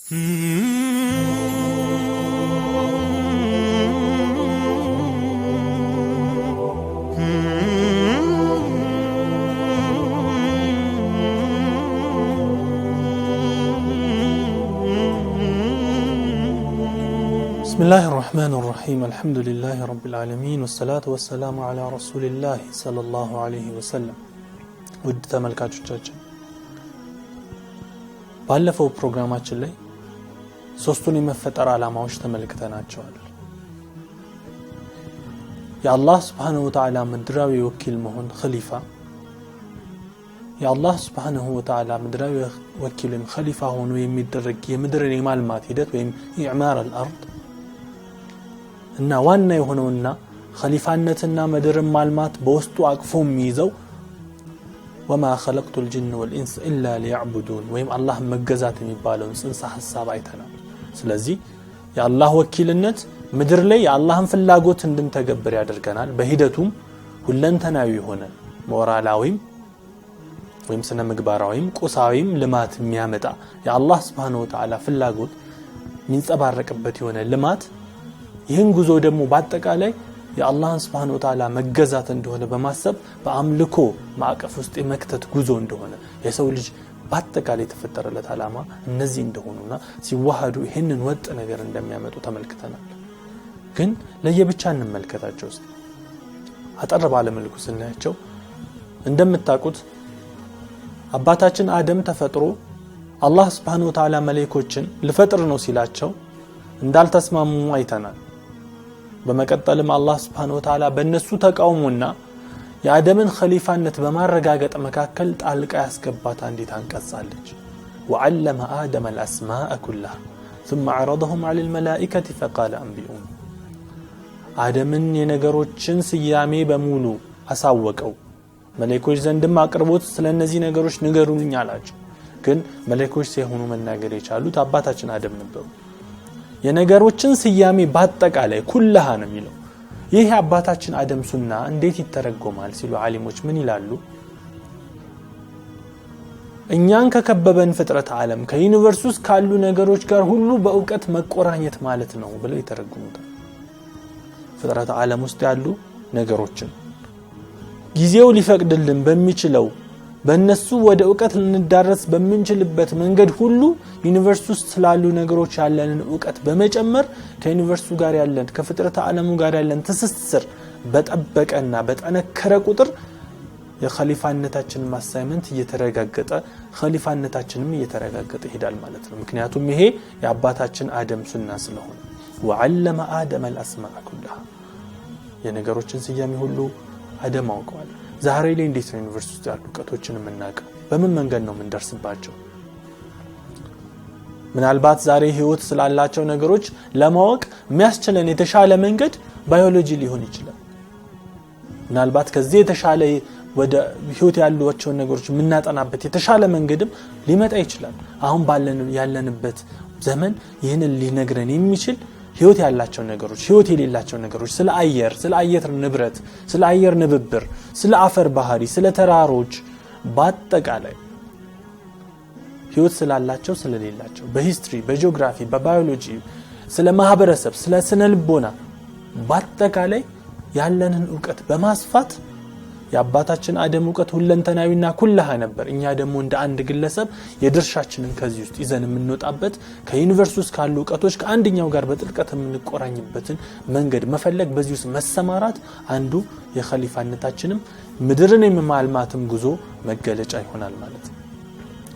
بسم الله الرحمن الرحيم الحمد لله رب العالمين والصلاة والسلام على رسول الله صلى الله عليه وسلم ውድ ተመልካቾቻችን ባለፈው ፕሮግራማችን ላይ ሶስቱን የመፈጠር ዓላማዎች ተመልክተናቸዋል። የአላህ Subhanahu Wa Ta'ala ምድራዊ ወኪል መሆን ኸሊፋ የአላህ Subhanahu Wa Ta'ala ምድራዊ ወኪልን ኸሊፋ ሆኖ የሚደረግ የምድርን የማልማት ሂደት ወይም ኢዕማር አልአርድ እና ዋና የሆነውና ኸሊፋነትና ምድርን ማልማት በውስጡ አቅፎ የሚይዘው وما خلقت الجن والانس الا ليعبدون ወይም አላህ መገዛት የሚባለው ጽንሰ ሐሳብ አይተናል። ስለዚህ የአላህ ወኪልነት ምድር ላይ የአላህን ፍላጎት እንድንተገብር ያደርገናል። በሂደቱም ሁለንተናዊ ሆነ ሞራላዊም ወይም ስነ ምግባራዊም ቁሳዊም ልማት የሚያመጣ የአላህ Subhanahu Wa Ta'ala ፍላጎት የሚንጸባረቅበት የሆነ ልማት ይህን ጉዞ ደግሞ በአጠቃላይ የአላህን Subhanahu Wa Ta'ala መገዛት እንደሆነ በማሰብ በአምልኮ ማዕቀፍ ውስጥ የመክተት ጉዞ እንደሆነ የሰው ልጅ በአጠቃላይ የተፈጠረለት ዓላማ እነዚህ እንደሆኑና ሲዋሃዱ ይህንን ወጥ ነገር እንደሚያመጡ ተመልክተናል። ግን ለየብቻ እንመልከታቸው። አጠር ባለ መልኩ ስናያቸው እንደምታውቁት አባታችን አደም ተፈጥሮ አላህ Subhanahu Wa Ta'ala መላእክቶችን ልፈጥር ነው ሲላቸው እንዳልተስማሙ አይተናል። በመቀጠልም አላህ Subhanahu Wa Ta'ala በእነሱ ተቃውሞና የአደምን ኸሊፋነት በማረጋገጥ መካከል ጣልቃ ያስገባት አንዲት አንቀጽ አለች። وعلم آدم الأسماء كلها ثم عرضهم على الملائكة فقال أنبئون አደምን የነገሮችን ስያሜ በሙሉ አሳወቀው። መላእክቶች ዘንድም አቅርቦት ስለነዚህ ነገሮች ንገሩልኝ አላቸው። ግን መላእክቶች ሲሆኑ መናገር የቻሉት አባታችን አደም ነበሩ። የነገሮችን ስያሜ በአጠቃላይ ኩልሃ ነው የሚለው። ይህ አባታችን አደም ሱና እንዴት ይተረጎማል ሲሉ ዓሊሞች ምን ይላሉ? እኛን ከከበበን ፍጥረት ዓለም ከዩኒቨርስ ውስጥ ካሉ ነገሮች ጋር ሁሉ በእውቀት መቆራኘት ማለት ነው ብለው ይተረጉሙታል። ፍጥረት ዓለም ውስጥ ያሉ ነገሮችን ጊዜው ሊፈቅድልን በሚችለው በእነሱ ወደ እውቀት ልንዳረስ በሚንችልበት መንገድ ሁሉ ዩኒቨርስ ውስጥ ስላሉ ነገሮች ያለንን እውቀት በመጨመር ከዩኒቨርሱ ጋር ያለን ከፍጥረት ዓለሙ ጋር ያለን ትስስር በጠበቀና በጠነከረ ቁጥር የኸሊፋነታችን አሳይመንት እየተረጋገጠ ኸሊፋነታችንም እየተረጋገጠ ይሄዳል ማለት ነው። ምክንያቱም ይሄ የአባታችን አደም ሱና ስለሆነ وعلم آدم الأسماء كلها የነገሮችን ስያሜ ሁሉ አደም አውቀዋል። ዛሬ ላይ እንዴት ነው ዩኒቨርስ ውስጥ ያሉ እውቀቶችን የምናውቀው? በምን መንገድ ነው የምንደርስባቸው? ምናልባት ዛሬ ህይወት ስላላቸው ነገሮች ለማወቅ የሚያስችለን የተሻለ መንገድ ባዮሎጂ ሊሆን ይችላል። ምናልባት ከዚህ የተሻለ ወደ ህይወት ያሉዋቸው ነገሮች የምናጠናበት የተሻለ መንገድም ሊመጣ ይችላል። አሁን ያለንበት ዘመን ይህንን ሊነግረን የሚችል ህይወት ያላቸው ነገሮች ህይወት የሌላቸው ነገሮች ስለ አየር ንብረት ስለ አየር ንብብር ስለ አፈር ባህሪ ስለ ተራሮች በአጠቃላይ ህይወት ስላላቸው ስለሌላቸው በሂስትሪ በጂኦግራፊ በባዮሎጂ ስለ ማህበረሰብ ስለ ስነ ልቦና በአጠቃላይ ያለንን ዕውቀት በማስፋት የአባታችን አደም ዕውቀት ሁለንተናዊና ኩልሃ ነበር። እኛ ደግሞ እንደ አንድ ግለሰብ የድርሻችንን ከዚህ ውስጥ ይዘን የምንወጣበት ከዩኒቨርስ ውስጥ ካሉ ዕውቀቶች ከአንደኛው ጋር በጥልቀት የምንቆራኝበትን መንገድ መፈለግ በዚህ ውስጥ መሰማራት አንዱ የኸሊፋነታችንም ምድርን የማልማትም ጉዞ መገለጫ ይሆናል ማለት ነው።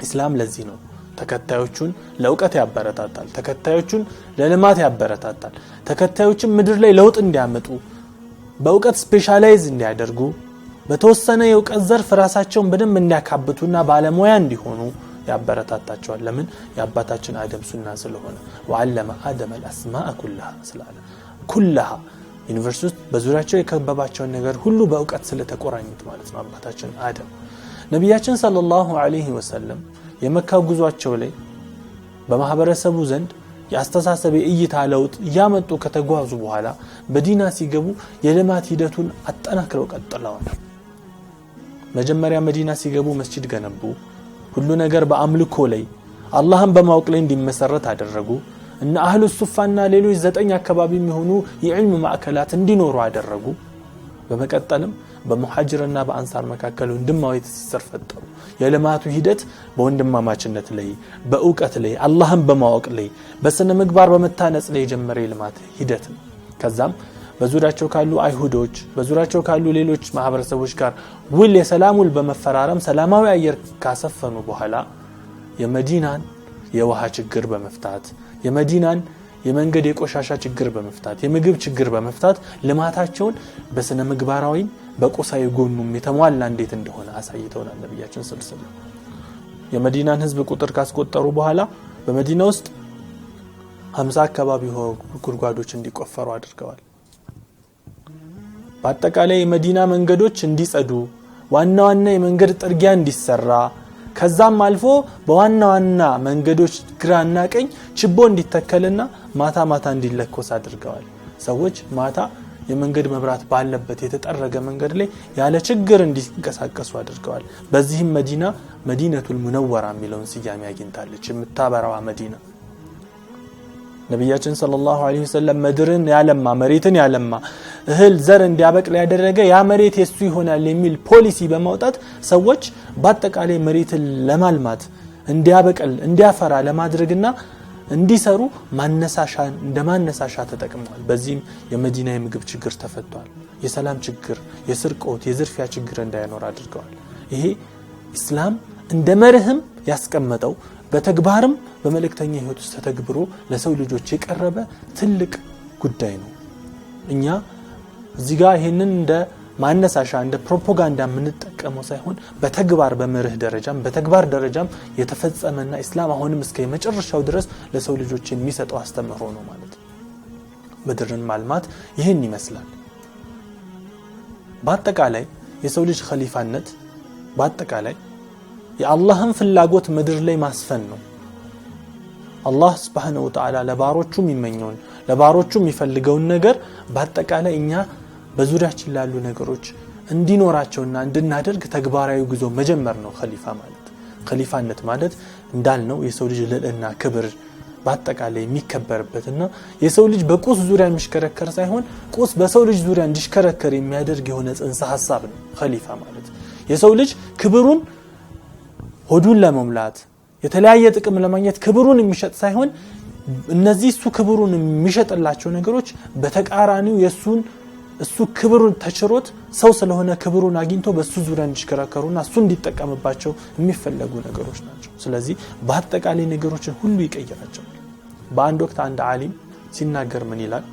እስላም ለዚህ ነው ተከታዮቹን ለዕውቀት ያበረታታል፣ ተከታዮቹን ለልማት ያበረታታል፣ ተከታዮቹን ምድር ላይ ለውጥ እንዲያመጡ በዕውቀት ስፔሻላይዝ እንዲያደርጉ በተወሰነ የዕውቀት ዘርፍ ራሳቸውን በደንብ እንዲያካብቱና ባለሙያ እንዲሆኑ ያበረታታቸዋል። ለምን? የአባታችን አደም ሱና ስለሆነ وعلم آدم الأسماء كلها ስላለ ኩልሃ ዩኒቨርስ ውስጥ በዙሪያቸው የከበባቸው ነገር ሁሉ በዕውቀት ስለተቆራኙት ማለት ነው። አባታችን አደም ነብያችን ሰለላሁ ዐለይሂ ወሰለም የመካ ጉዟቸው ላይ በማህበረሰቡ ዘንድ ያስተሳሰበ እይታ ለውጥ ያመጡ ከተጓዙ በኋላ በዲና ሲገቡ የልማት ሂደቱን አጠናክረው ቀጥለዋል። መጀመሪያ መዲና ሲገቡ መስጂድ ገነቡ። ሁሉ ነገር በአምልኮ ላይ አላህን በማወቅ ላይ እንዲመሰረት አደረጉ እና አህሉ ሱፋና ሌሎች 9 አካባቢ የሚሆኑ የዕልም ማዕከላት እንዲኖሩ አደረጉ በመቀጠልም በሙሐጅርና በአንሳር መካከል ወንድማዊ ትስስር ፈጠሩ የልማቱ ሂደት በወንድማማችነት ላይ በእውቀት ላይ አላህን በማወቅ ላይ በስነ ምግባር በመታነጽ ላይ የጀመረ የልማት ሂደት ነው ከዛም በዙሪያቸው ካሉ አይሁዶች በዙሪያቸው ካሉ ሌሎች ማህበረሰቦች ጋር ውል የሰላም ውል በመፈራረም ሰላማዊ አየር ካሰፈኑ በኋላ የመዲናን የውሃ ችግር በመፍታት የመዲናን የመንገድ የቆሻሻ ችግር በመፍታት የምግብ ችግር በመፍታት ልማታቸውን በስነ ምግባራዊ በቁሳዊ ጎኑም የተሟላ እንዴት እንደሆነ አሳይተውናል ነብያችን ሰለላሁ ዐለይሂ ወሰለም የመዲናን ህዝብ ቁጥር ካስቆጠሩ በኋላ በመዲና ውስጥ 50 አካባቢ ጉድጓዶች እንዲቆፈሩ አድርገዋል በአጠቃላይ የመዲና መንገዶች እንዲጸዱ ዋና ዋና የመንገድ ጥርጊያ እንዲሰራ ከዛም አልፎ በዋና ዋና መንገዶች ግራና ቀኝ ችቦ እንዲተከልና ማታ እንዲለኮስ አድርገዋል ሰዎች ማታ የመንገድ መብራት ባለበት የተጠረገ መንገድ ላይ ያለ ችግር እንዲንቀሳቀሱ አድርገዋል በዚህም መዲና መዲነቱል ሙነወራ የሚለውን ስያሜ አግኝታለች የምታበራዋ መዲና ነብያችን ሰለላሁ ዐለይሂ ወሰለም ምድርን ያለማ መሬትን ያለማ እህል ዘር እንዲያበቅል ያደረገ ያ መሬት የሱ ይሆናል የሚል ፖሊሲ በማውጣት ሰዎች በአጠቃላይ መሬትን ለማልማት እንዲያበቅል እንዲያፈራ ለማድረግና እንዲሰሩ ማነሳሻ ተጠቅመዋል በዚህም የመዲና የምግብ ችግር ተፈቷል የሰላም ችግር የስርቆት የዝርፊያ ችግር እንዳይኖር አድርገዋል ይሄ እስላም እንደ መርህም ያስቀመጠው በተግባርም በመልእክተኛ ህይወት ውስጥ ተተግብሮ ለሰው ልጆች የቀረበ ትልቅ ጉዳይ ነው እኛ እዚህ ጋር ይሄንን እንደ ማነሳሻ እንደ ፕሮፓጋንዳ የምንጠቀመው ሳይሆን በተግባር በመርህ ደረጃም በተግባር ደረጃም የተፈጸመና እስላም አሁንም እስከ መጨረሻው ድረስ ለሰው ልጆች የሚሰጠው አስተምህሮ ነው ማለት ምድርን ማልማት ይሄን ይመስላል በአጠቃላይ የሰው ልጅ ኸሊፋነት በአጠቃላይ የአላህን ፍላጎት ምድር ላይ ማስፈን ነው አላህ Subhanahu Wa Ta'ala ለባሮቹ የሚመኘውን ለባሮቹ የሚፈልገውን ነገር በአጠቃላይ እኛ በዙሪያችን ላሉ ነገሮች እንዲኖራቸውና እንድናደርግ ተግባራዊ ጉዞ መጀመር ነው ኸሊፋ ማለት ኸሊፋነት ማለት እንዳልነው የሰው ልጅ ልዕልና ክብር በአጠቃላይ የሚከበርበትና የሰው ልጅ በቁስ ዙሪያ የሚሽከረከር ሳይሆን ቁስ በሰው ልጅ ዙሪያ እንዲሽከረከር የሚያደርግ የሆነ ጽንሰ ሐሳብ ነው ኸሊፋ ማለት የሰው ልጅ ክብሩን ሆዱን ለመምላት የተለያየ ጥቅም ለማግኘት ክብሩን የሚሸጥ ሳይሆን እነዚህ እሱ ክብሩን የሚሸጥላቸው ነገሮች በተቃራኒው እሱ ክብሩን ተችሮት ሰው ስለሆነ ክብሩን አግኝቶ በሱ ዙሪያ እንዲሽከረከሩና እሱ እንዲጠቀምባቸው የሚፈልጉ ነገሮች ናቸው ስለዚህ በአጠቃላይ ነገሮችን ሁሉ ይቀየራቸው በአንድ ወቅት አንድ ዓሊም ሲናገር ምን ይላል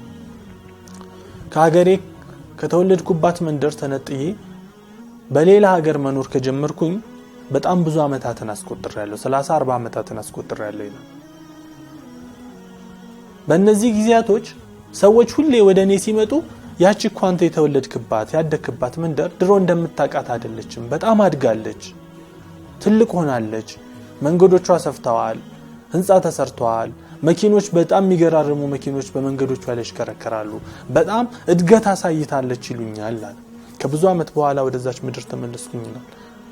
ከሀገሬ ከተወለድኩባት መንደር ተነጥዬ በሌላ ሀገር መኖር ከጀመርኩኝ በጣም ብዙ አመታትን አስቆጥሬያለሁ 30-40 አመታትን አስቆጥሬያለሁ ይላል በእነዚህ ጊዜያቶች ሰዎች ሁሌ ወደኔ ሲመጡ ያቺ ኳንተ የተወለድክባት ያደክባት መንደር ድሮ እንደምታቃት አይደለችም በጣም አድጋለች ትልቅ ሆናለች መንገዶቿ ሰፍተዋል ህንጻ ተሰርተዋል መኪኖች በጣም የሚገራርሙ መኪኖች በመንገዶቿ ላይ ይሽከረከራሉ በጣም እድገት አሳይታለች ይሉኛል ከብዙ አመት በኋላ ወደዛች ምድር ተመለስኩኝና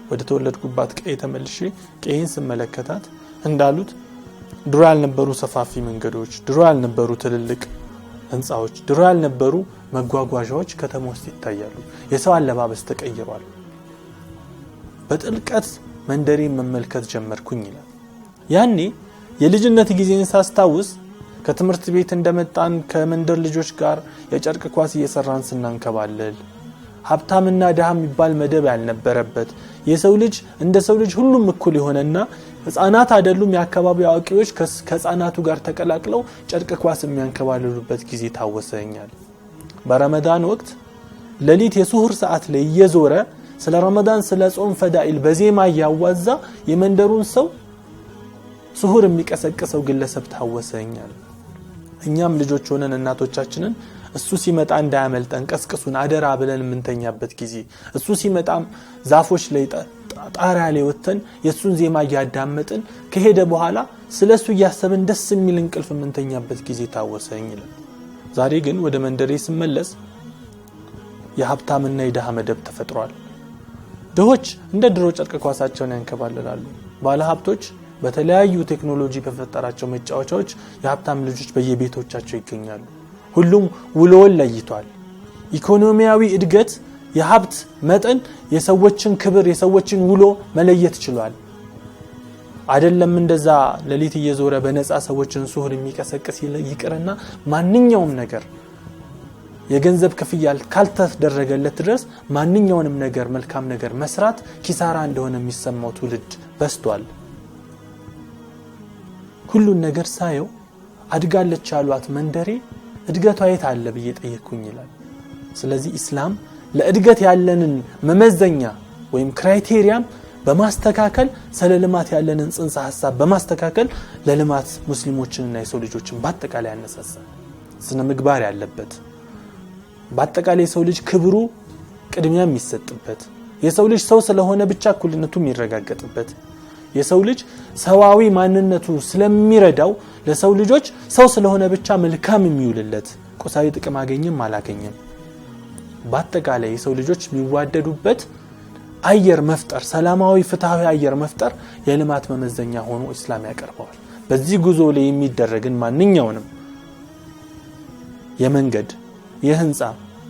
ወደ ተወለድኩባት ቀይ ተመልሼ ቀይን ስመለከታት እንዳሉት ድሮ ያልነበሩ ሰፋፊ መንገዶች ድሮ ያልነበሩ ትልልቅ ህንጻዎች ድሮ ያልነበሩ መጓጓዣዎች ከተማ ውስጥ ይታያሉ የሰው አለባበስ ተቀይሯል በጥልቀት መንደሬ መመልከት ጀመርኩኝ ይላል ያኔ የልጅነት ጊዜን ሳስታውስ ከትምህርት ቤት እንደመጣን ከመንደር ልጆች ጋር የጨርቅ ኳስ እየሰራን ስናንከባለል ሀብታምና ደሃ የሚባል መደብ ያልነበረበት የሰው ልጅ እንደ ሰው ልጅ ሁሉም እኩል የሆነና ህፃናት አይደሉም የአካባቢው አዋቂዎች ከህፃናቱ ጋር ተቀላቅለው ጨርቅ ኳስ የሚያንከባለሉበት ጊዜ ታወሰኛል በረመዳን ወቅት ለሊት የሱሁር ሰዓት ላይ እየዞረ ስለ ረመዳን ስለ ጾም ፈዳኢል በዜማ ያዋዛ የመንደሩን ሰው ሱሁር የሚቀሰቅሰው ግለሰብ ታወሰኛል እኛም ልጆች ሆነን እናቶቻችንን እሱ ሲመጣ እንዳያመልጠን ቀስቅሱን አደራ ብለን ምንተኛበት ጊዜ እሱ ሲመጣም ዛፎች ላይ ጣሪያ ላይ ወተን የሱን ዜማ ያዳመጥን ከሄደ በኋላ ስለሱ ያሰብን ደስ የሚል እንቅልፍ ምንተኛበት ጊዜ ታወሰኝ ይላል ዛሬ ግን ወደ መንደሬ ስመለስ የሀብታምና የደሃ መደብ ተፈጥሯል ድሆች እንደ ድሮ ጨርቅ ኳሳቸውን ያንከባለላሉ ባለ ሀብቶች በተለያዩ ቴክኖሎጂ በፈጠራቸው መጫወቻዎች የሀብታም ልጆች በየቤቶቻቸው ይገኛሉ ሁሉም ውሎውን ለይቷል ኢኮኖሚያዊ እድገት የሀብት መጠን የሰዎችን ክብር የሰዎችን ውሎ መለየት ችሏል አይደለም እንደዛ ለሊት እየዞረ በነፃ ሰዎችን ሱህር የሚቀሰቅስ ይቅርና ማንኛውም ነገር የገንዘብ ክፍያ ካልተደረገለት ድረስ ማንኛውንም ነገር መልካም ነገር መስራት ኪሳራ እንደሆነ የሚሰማው ትውልድ በስቷል ሁሉን ነገር ሳየው አድጋለች ያሏት መንደሬ እድገቷ የት አለ ብዬ ጠየቅኩኝ ይላል ስለዚህ እስላም ለእድገት ያለንን መመዘኛ ወይም ክራይቴሪያም በማስተካከል ስለልማት ያለንን ጽንሰ ሐሳብ በማስተካከል ለልማት ሙስሊሞችንና የሰው ልጆችን በአጠቃላይ ያነሳሳል ስነ ምግባር ያለበት በአጠቃላይ የሰው ልጅ ክብሩ ቅድሚያ የሚሰጥበት የሰው ልጅ ሰው ስለሆነ ብቻ እኩልነቱ የሚረጋገጥበት የሰው ልጅ ሰዋዊ ማንነቱ ስለሚረዳው ለሰው ልጆች ሰው ስለሆነ ብቻ መልካም የሚውልለት ቁሳዊ ጥቅም አገኘም አላገኘም በአጠቃላይ የሰው ልጆች የሚዋደዱበት አየር መፍጠር ሰላማዊ ፍትሃዊ አየር መፍጠር የልማት መመዘኛ ሆኖ እስላም ያቀርበዋል በዚህ ጉዞ ላይ የሚደረግን ማንኛውንም የመንገድ የህንጻ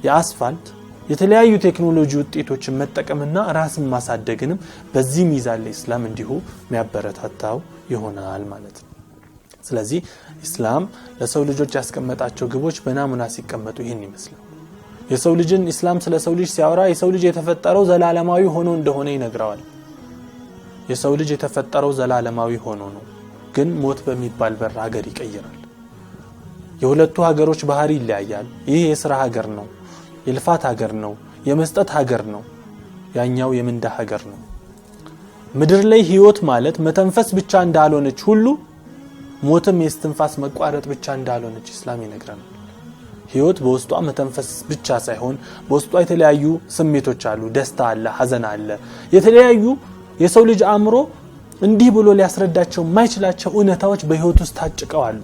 የአስፋልት የተለያዩ ቴክኖሎጂ ውጤቶችን መጠቀምና ራስን ማሳደግንም በዚህ ሚዛን ላይ እስላም እንዲሁ የሚያበረታታው ይሆናል ማለት ነው ስለዚህ እስላም ለሰው ልጆች ያስቀመጣቸው ግቦች በናሙና ሲቀመጡ ይሄን ይመስላል የሰው ልጅን እስላም ስለ ሰው ልጅ ሲያወራ የሰው ልጅ የተፈጠረው ዘላለማዊ ሆኖ እንደሆነ ይነግራዋል የሰው ልጅ የተፈጠረው ዘላለማዊ ሆኖ ነው ግን ሞት በሚባል በር ሀገር ይቀይራል የሁለቱ ሀገሮች ባህሪ ይለያያል ይሄ የሥራ ሀገር ነው የልፋት ሀገር ነው የመስጠት ሀገር ነው ያኛው የምንዳ ሀገር ነው ምድር ላይ ህይወት ማለት መተንፈስ ብቻ እንዳልሆነች ሁሉ ሞትም የስትንፋስ መቋረጥ ብቻ እንዳልሆነች እስላም ይነግራናል ህይወት በውስጧ መተንፈስ ብቻ ሳይሆን በውስጧ የተለያዩ ስሜቶች አሉ ደስታ አለ ሐዘን አለ የተለያዩ የሰው ልጅ አእምሮ እንዲህ ብሎ ሊያስረዳቸው የማይችላቸው እውነታዎች በህይወት ውስጥ ታጭቀው አሉ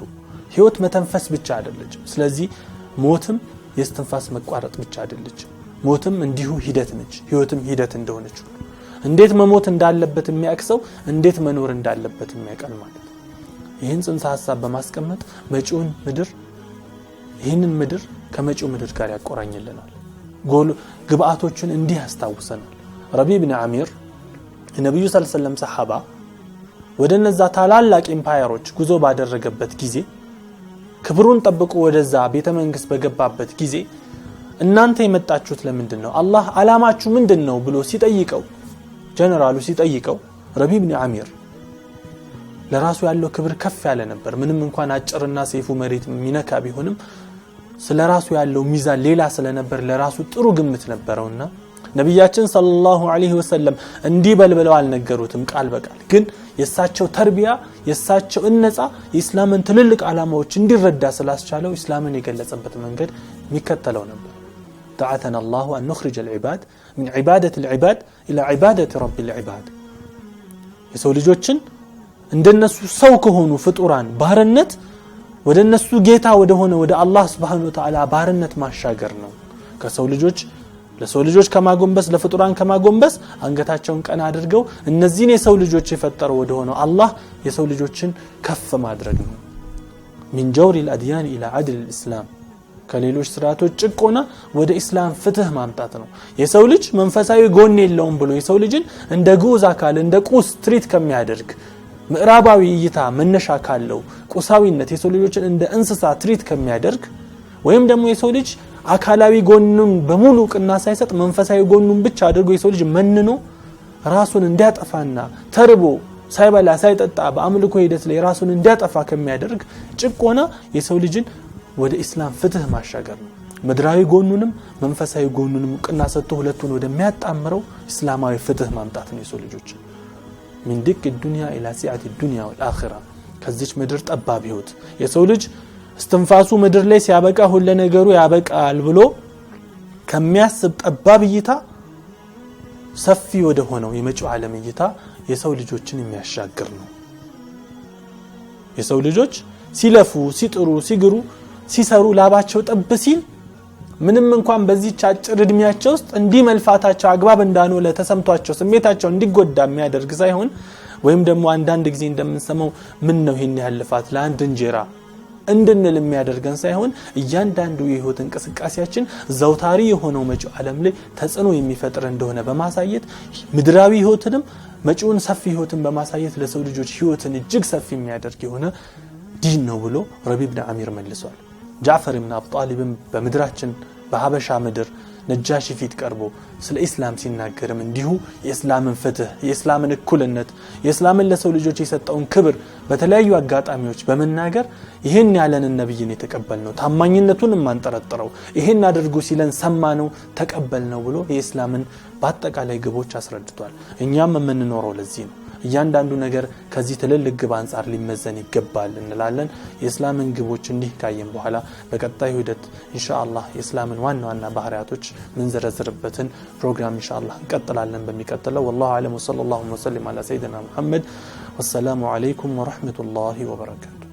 ህይወት መተንፈስ ብቻ አይደለችም ስለዚህ ሞትም የስትንፋስ መቋረጥ ብቻ አይደለችም ሞትም እንዲሁ ሂደት ነች ህይወትም ሂደት እንደሆነች እንዴት መሞት እንዳለበት የሚያቅሰው እንዴት መኖር እንዳለበት የሚያቀል ማለት ይህን ጽንሰ ሐሳብ በማስቀመጥ መጪውን ምድር ይህንን ምድር ከመጪው ምድር ጋር ያቆራኝልናል ግብአቶችን እንዲህ ያስታውሰናል ረቢ ኢብኑ አሚር ነብዩ ሰለላሁ ዐለይሂ ወሰለም ሰሃባ ወደነዛ ታላላቅ ኢምፓየሮች ጉዞ ባደረገበት ጊዜ ክብሩን ጠብቆ ወደዛ ቤተ መንግስት በገባበት ጊዜ እናንተ የመጣችሁት ለምንድነው አላህ አላማችሁ ምንድነው ብሎ ሲጠይቀው ጀነራሉ ሲጠይቀው ረቢ ኢብኑ አሚር ለራሱ ያለው ክብር ከፍ ያለ ነበር ምንም እንኳን አጭርና ሰይፉ መሬት ሚነካ ቢሆንም ስለራሱ ያለው ሚዛን ሌላ ስለነበር ለራሱ ጥሩ ግምት ነበርውና ነብያችን ሰለላሁ ዐለይሂ ወሰለም እንዲህ በልበለው አልነገሩትም ቃል በቃል ግን የሳቸው ተርቢያ የሳቸው እነጻ የእስላምን ትልልቅ ዓላማዎች እንዲረዳ ስላስቻለው እስላምን የገለጸበት መንገድ የሚከተለው ነበር دعتنا الله أن نخرج العباد من عبادة العباد إلى عبادة رب العباد የሰው ልጆችን እንደነሱ ሰው ከሆኑ ፍጡራን ባርነት ወደነሱ ጌታ ወደሆነ ወደ አላህ Subhanahu Wa Ta'ala ባርነት ማሻገር ነው ከሰው ልጆች ለሰው ልጆች ከማጎንበስ ለፍጡራን ከማጎንበስ አንገታቸውን ቀና አድርገው እነዚህን የሰው ልጆች የፈጠረው ወደ ሆነው አላህ የሰው ልጆችን ከፍ ማድረግ ነው من جور الأديان إلى عدل الإسلام ከሌሎች ስርዓቶች ጭቆና ወደ እስላም ፍትህ ማምጣት ነው የሰው ልጅ መንፈሳዊ ጎን የለውም ብሎ የሰው ልጅን እንደ ጉዝ አካል እንደ ቁስ ትሪት ከሚያደርግ ምዕራባዊ እይታ መነሻ ካለው ቁሳዊነት የሰው ልጆችን እንደ እንስሳ ትሪት ከሚያደርግ ወይም ደግሞ የሰው ልጅ አካላዊ ጎኑን በሙሉ ቅና ሳይሰጥ መንፈሳዊ ጎኑን ብቻ አድርጎ የሰው ልጅ መንኖ ራሱን እንዲያጠፋና ተርቦ ሳይበላ ሳይጠጣ በአምልኮ ሂደት ላይ ራሱን እንዲያጠፋ ከሚያደርግ ጭቆና የሰው ልጅን ወደ እስላም ፍትህ ማሻገር ነው ምድራዊ ጎኑንም መንፈሳዊ ጎኑንም ቅና ሰጥቶ ሁለቱን ወደሚያጣምረው እስላማዊ ፍትህ ማምጣት ነው የሰው ልጆች من دك الدنيا إلى سعة الدنيا والآخرة ከዚች ምድር ጠባብ ህይወት የሰው ልጅ استنفاسو ምድር ላይ ሲያበቃ ሁሉ ነገሩ ያበቃል ብሎ ከሚያስብ ጠባብ እይታ ሰፊ ወደ ሆነው የመጪው ዓለም እይታ የሰው ልጆችን የሚያሻግር ነው የሰው ልጆች ሲለፉ ሲጥሩ ሲግሩ ሲሰሩ ላባቸው ጠብ ሲል ምንም እንኳን በዚህ አጭር እድሜያቸው ውስጥ እንዲመልፋታቸው አግባብ እንዳልሆነ ተሰምቷቸው ስሜታቸው እንዲጎዳ የሚያደርግ ሳይሆን ወይም ደግሞ አንዳንድ ጊዜ እንደምንሰማው ምን ነው ይሄን ያልፋት ለአንድ እንጀራ እንድንል የሚያደርገን ሳይሆን እያንዳንዱ የህይወት እንቅስቃሴያችን ዘውታሪ የሆነው መጪው ዓለም ላይ ተጽዕኖ የሚፈጥር እንደሆነ በማሳየት ምድራዊ ህይወትንም መጪውን ሰፊ ህይወትን በማሳየት ለሰው ልጆች ህይወትን እጅግ ሰፊ የሚያደርግ የሆነ ዲን ነው ብሎ ረቢ ኢብኑ አሚር መልሷል። ጃዕፈር ኢብኑ አቢ ጣሊብም በመድራችን በሐበሻ ምድር ነጃሺ ፊት ቀርቦ ስለ ኢስላም ሲናገርም እንዲሁ የእስላምን ፍትህ የእስላምን እኩልነት የእስላምን ለሰው ልጆች የሰጠውን ክብር በተለያዩ አጋጣሚዎች በመናገር ይሄን ያለንን ነብይን የተቀበልነው ታማኝነቱን ማንጠረጥረው ይሄን አድርጉ ሲለን ሰማነው ተቀበልነው ብሎ የእስላምን በአጠቃላይ ግቦች አስረድቷል። እኛም የምንኖረው ለዚህ ነው። እያንዳንዱ ነገር ከዚህ ትልልቅ ግብ አንፃር ሊመዘን ይገባል እንላለን። የእስላምን ግቦች እንዲህ ካየን በኋላ በቀጣዩ ሂደት ኢንሻአላህ የእስላምን ዋና ዋና ባህሪያቶች ምን ዘረዝርበትን ፕሮግራም ኢንሻአላህ እንቀጥላለን በሚቀጥለው። والله اعلم وصلى الله وسلم على سيدنا محمد والسلام عليكم ورحمة الله وبركاته.